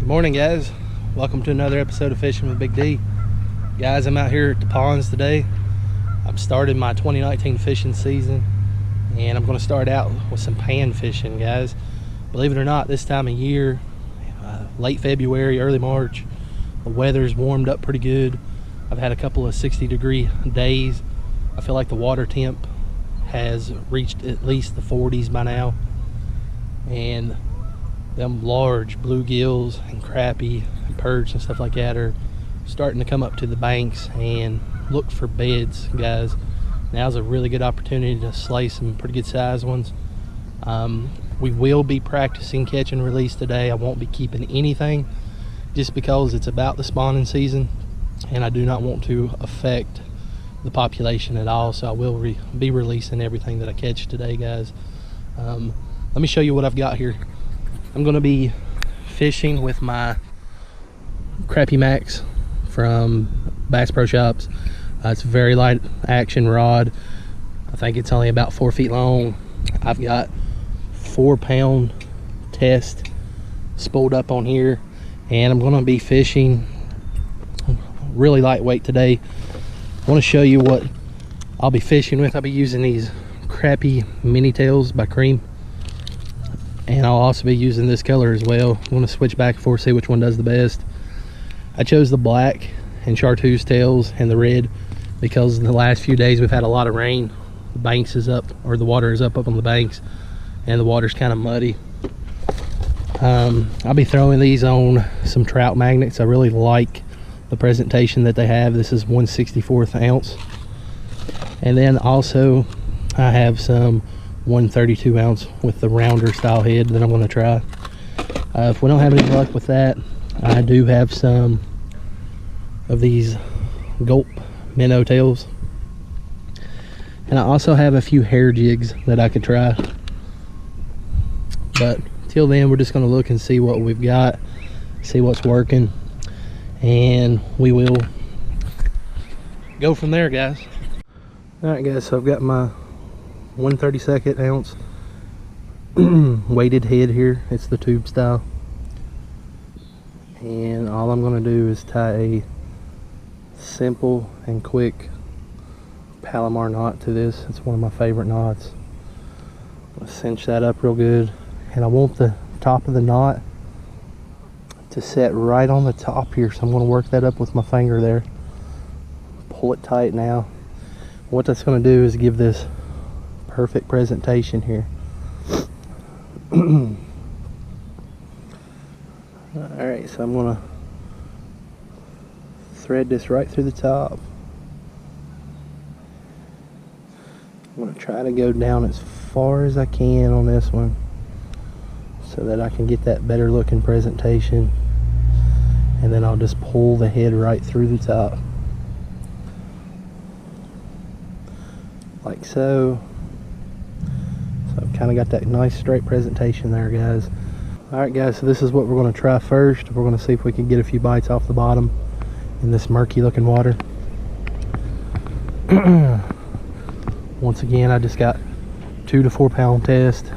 Morning, guys. Welcome to another episode of Fishing with Big D. Guys, I'm out here at the ponds today. I've started my 2019 fishing season, and I'm going to start out with some pan fishing, guys. Believe it or not, this time of year, late February, early March, the weather's warmed up pretty good. I've had a couple of 60-degree days. I feel like the water temp has reached at least the 40s by now, and them large bluegills and crappie and perch and stuff like that are starting to come up to the banks and look for beds, guys. Now's a really good opportunity to slay some pretty good sized ones. We will be practicing catch and release today. I won't be keeping anything just because it's about the spawning season and I do not want to affect the population at all, so I will be releasing everything that I catch today, guys. Let me show you what I've got here. I'm going to be fishing with my Crappie Max from Bass Pro Shops. It's a very light action rod. I think it's only about 4 feet long. I've got 4-pound test spooled up on here, and I'm going to be fishing really lightweight today. I want to show you what I'll be fishing with. I'll be using these Crappie mini tails by Cream, and I'll also be using this color as well. I'm going to switch back and forth, see which one does the best. I chose the black and chartreuse tails and the red because in the last few days we've had a lot of rain. The banks is up, or the water is up on the banks, and the water's kind of muddy. I'll be throwing these on some Trout Magnets. I really like the presentation that they have. This is 1/64 ounce, and then also I have some 132 ounce with the rounder style head that I'm going to try. If we don't have any luck with that, I do have some of these GULP minnow tails, and I also have a few hair jigs that I could try. But till then, we're just going to look and see what we've got, see what's working, and we will go from there, guys. All right, guys, so I've got my 1/32 ounce weighted head here. It's the tube style, and all I'm going to do is tie a simple and quick Palomar knot to this. It's one of my favorite knots. I'm going to cinch that up real good, and I want the top of the knot to set right on the top here, so I'm going to work that up with my finger there. Pull it tight now. What that's going to do is give this perfect presentation here. Alright, so I'm going to thread this right through the top. I'm going to try to go down as far as I can on this one so that I can get that better looking presentation, and then I'll just pull the head right through the top like so. So I've kind of got that nice straight presentation there, guys. Alright, guys, so this is what we're going to try first. We're going to see if we can get a few bites off the bottom in this murky looking water. Once again, I just got 2 to 4 pound test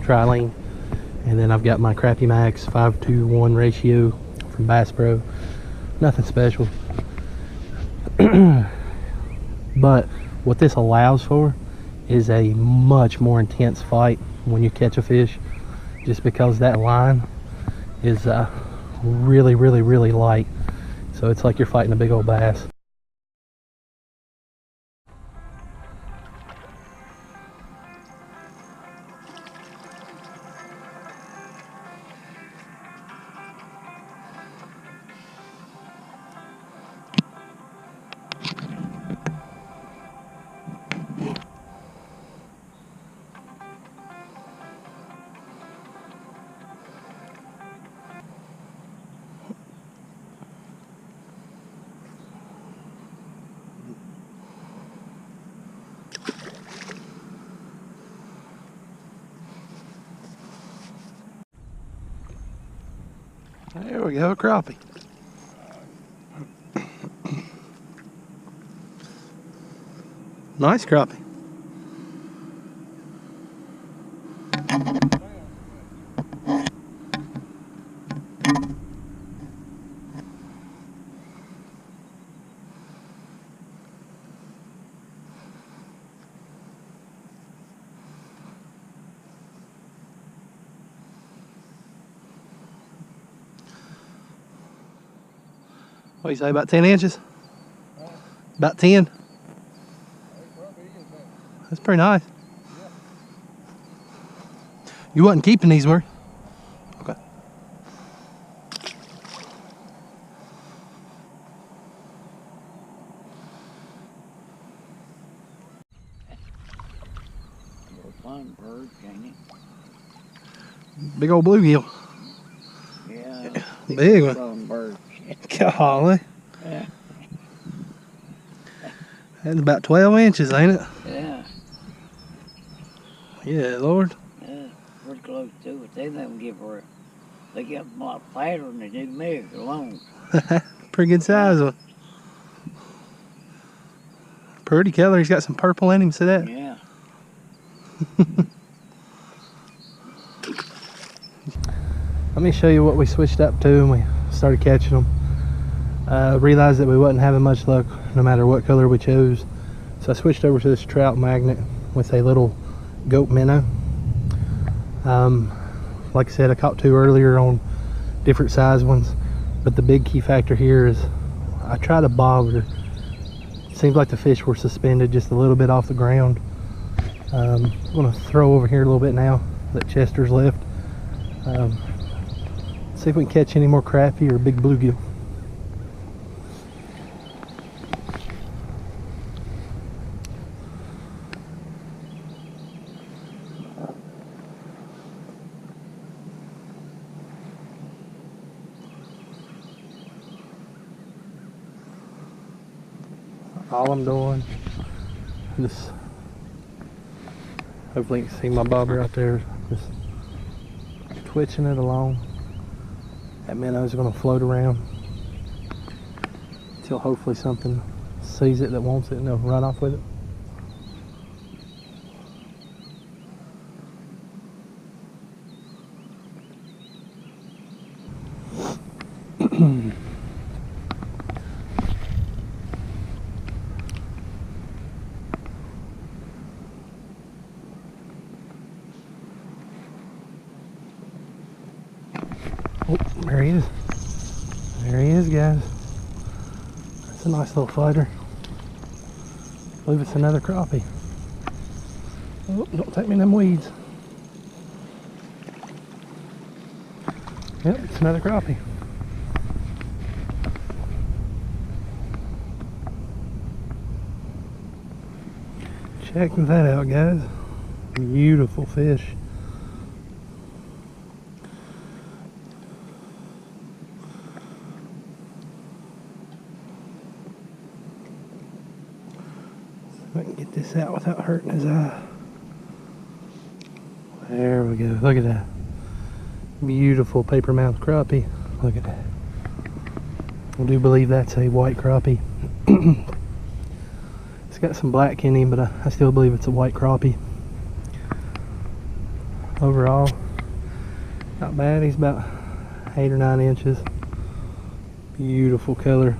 trilene, and then I've got my Crappie Max 5-to-1 ratio from Bass Pro. Nothing special. But what this allows for is a much more intense fight when you catch a fish, just because that line is really light, so it's like you're fighting a big old bass. There we go, a crappie. Nice crappie. What do you say, about 10 inches? About 10? That's pretty nice. You wasn't keeping these, were you? Okay. Fun bird, ain't it? Big old bluegill. Yeah. Big one. Fun bird. Golly. Yeah. That's about 12 inches, ain't it? Yeah. Yeah, Lord. Yeah. Pretty close to it. They don't give her. They get a lot fatter than they do me alone. Pretty good size one. Pretty color. He's got some purple in him. See that? Yeah. Let me show you what we switched up to when we started catching them. Realized that we wasn't having much luck no matter what color we chose. So I switched over to this Trout Magnet with a little GULP minnow. Like I said, I caught two earlier on different size ones. But the big key factor here is I tried a bobber. Seems like the fish were suspended just a little bit off the ground. I'm going to throw over here a little bit now that Chester's left. See if we can catch any more crappie or big bluegill. All I'm doing, just hopefully you can see my bobber out there, just twitching it along. That minnow's going to float around until hopefully something sees it that wants it and they'll run off with it. Oh, there he is. There he is, guys. That's a nice little fighter. I believe it's another crappie. Oh, don't take me in them weeds. Yep, it's another crappie. Check that out, guys. Beautiful fish. I can get this out without hurting his eye. There we go. Look at that. Beautiful paper mouth crappie. Look at that. I do believe that's a white crappie. It's got some black in him, but I still believe it's a white crappie. Overall, not bad. He's about 8 or 9 inches. Beautiful color.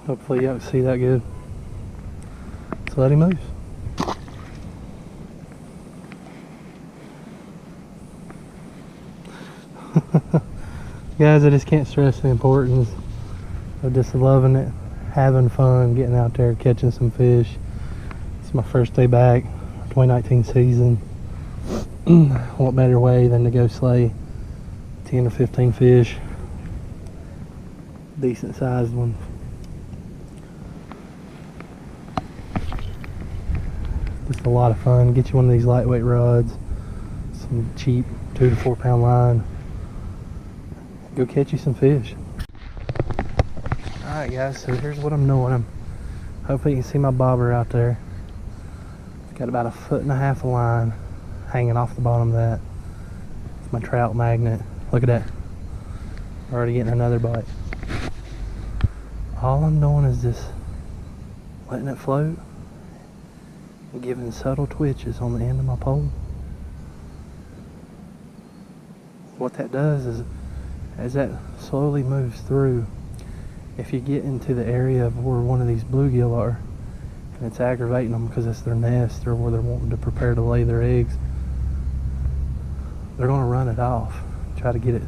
Hopefully y'all can see that good. So let him move. Guys, I just can't stress the importance of just loving it, having fun, getting out there, catching some fish. It's my first day back, 2019 season. What better way than to go slay 10 or 15 fish, decent sized ones. Just a lot of fun. Get you one of these lightweight rods, some cheap 2 to 4 pound line. Go catch you some fish. Alright guys, so here's what I'm doing. Hopefully you can see my bobber out there. It's got about 1.5 foot of line hanging off the bottom of that. It's my Trout Magnet. Look at that. Already getting another bite. All I'm doing is just letting it float and giving subtle twitches on the end of my pole. What that does is, as that slowly moves through, if you get into the area of where one of these bluegill are, and it's aggravating them because it's their nest or where they're wanting to prepare to lay their eggs, they're going to run it off, try to get it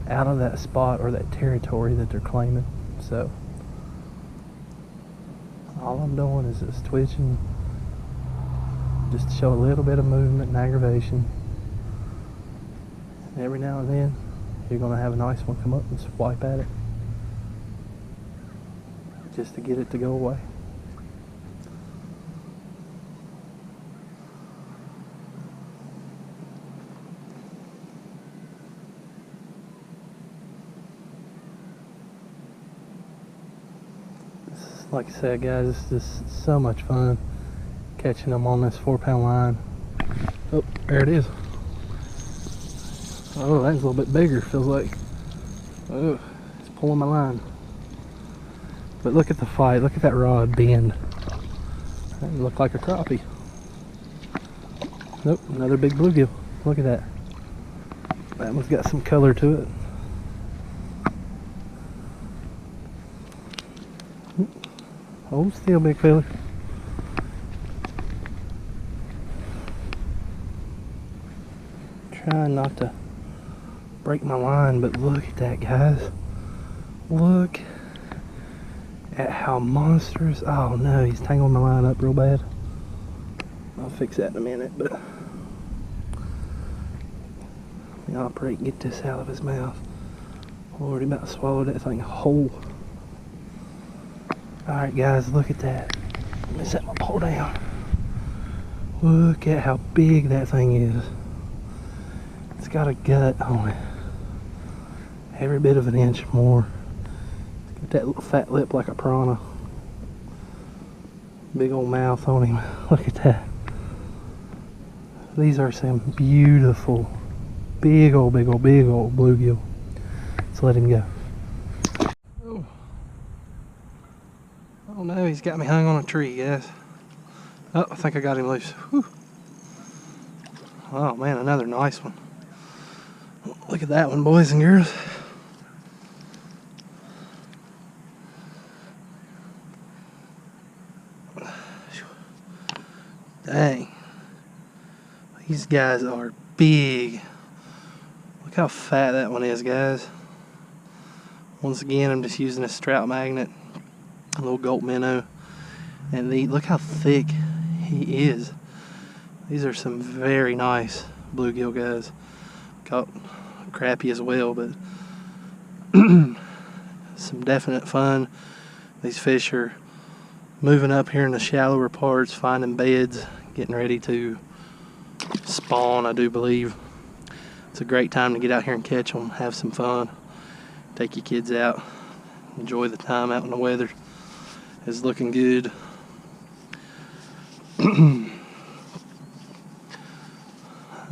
out of that spot or that territory that they're claiming. So all I'm doing is just twitching, just to show a little bit of movement and aggravation. And every now and then you're going to have a nice one come up and swipe at it, just to get it to go away. Like I said, guys, it's just so much fun catching them on this 4-pound line. Oh, there it is. Oh, that's a little bit bigger, feels like. Oh, it's pulling my line. But look at the fight, look at that rod bend. That looked like a crappie. Nope, another big bluegill. Look at that. That one's got some color to it. Hold still, big fella. Trying not to break my line, but look at that, guys. Look at how monstrous. Oh no, he's tangling my line up real bad. I'll fix that in a minute, but let me operate and get this out of his mouth. Already about to swallow that thing whole. Alright guys, look at that. Let me set my pole down. Look at how big that thing is. It's got a gut on it. Every bit of an inch more. It's got that little fat lip like a piranha. Big old mouth on him. Look at that. These are some beautiful, big old bluegill. Let's let him go. Oh no, he's got me hung on a tree, guys. Oh, I think I got him loose. Whew. Oh man, another nice one. Look at that one, boys and girls. Dang. These guys are big. Look how fat that one is, guys. Once again, I'm just using this Trout Magnet. A little GULP minnow, and look how thick he is. These are some very nice bluegill, guys. Caught crappie as well, but some definite fun. These fish are moving up here in the shallower parts, finding beds, getting ready to spawn, I do believe. It's a great time to get out here and catch them, have some fun, take your kids out, enjoy the time out in the weather. Is looking good.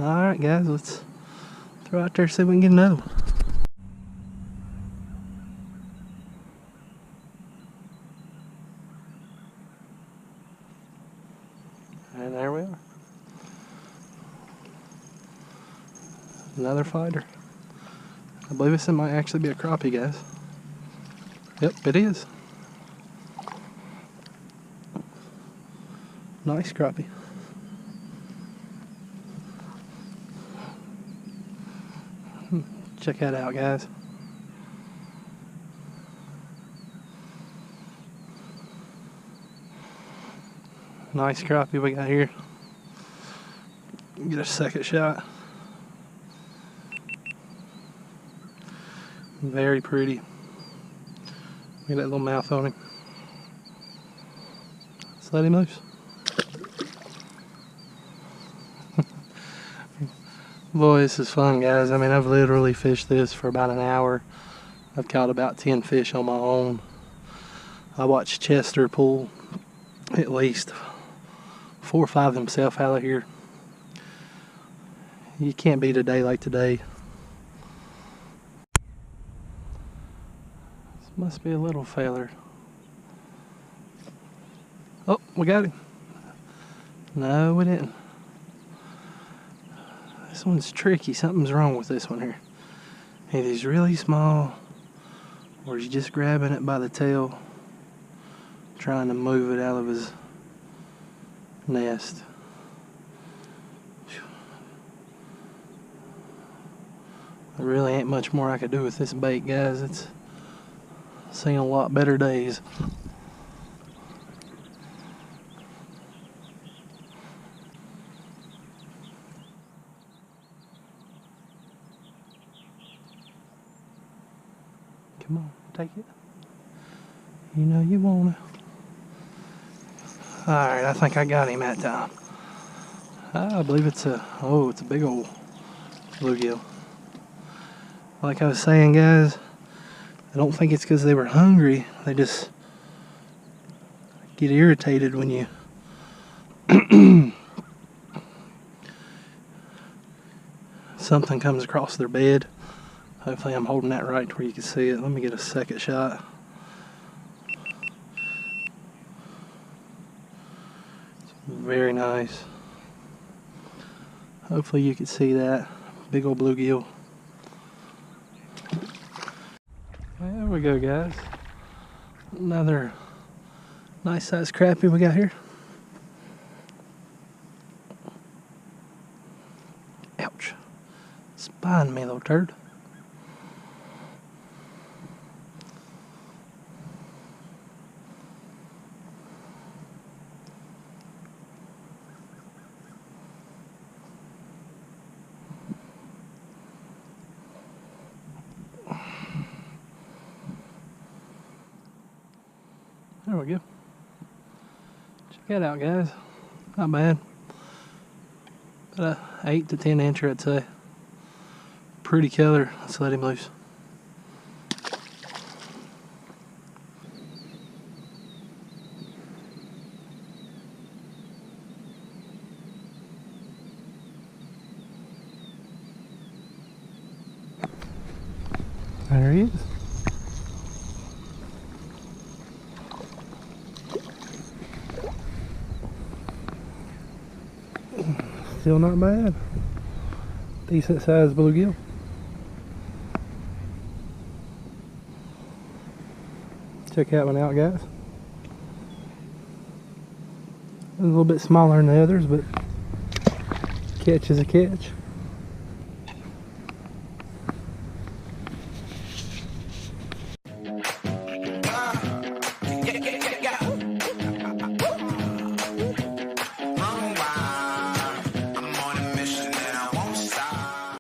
Alright guys, let's throw out there and see if we can get another one. And there we are. Another fighter. I believe this might actually be a crappie, guys. Yep, it is. Nice crappie. Check that out, guys. Nice crappie we got here. Get a second shot. Very pretty. Look at that little mouth on him. Let's let him loose. Boy, this is fun, guys. I mean, I've literally fished this for about an hour. I've caught about 10 fish on my own. I watched Chester pull at least 4 or 5 himself out of here. You can't beat a day like today. This must be a little feather. Oh, we got him. No, we didn't. This one's tricky. Something's wrong with this one here. Either he's really small, or he's just grabbing it by the tail, trying to move it out of his nest. There really ain't much more I could do with this bait, guys. It's seen a lot better days. Come on, take it. You know you wanna. Alright, I think I got him that time. I believe it's a big old bluegill. Like I was saying, guys, I don't think it's because they were hungry. They just get irritated when you something comes across their bed. Hopefully I'm holding that right to where you can see it. Let me get a second shot. It's very nice. Hopefully you can see that. Big old bluegill. There we go, guys. Another nice sized crappie we got here. Ouch. Spine me, little turd. There we go. Check that out, guys. Not bad. About a 8 to 10 incher, I'd say. Pretty color. Let's let him loose. There he is. Still not bad. Decent sized bluegill. Check that one out, guys. A little bit smaller than the others, but catch is a catch.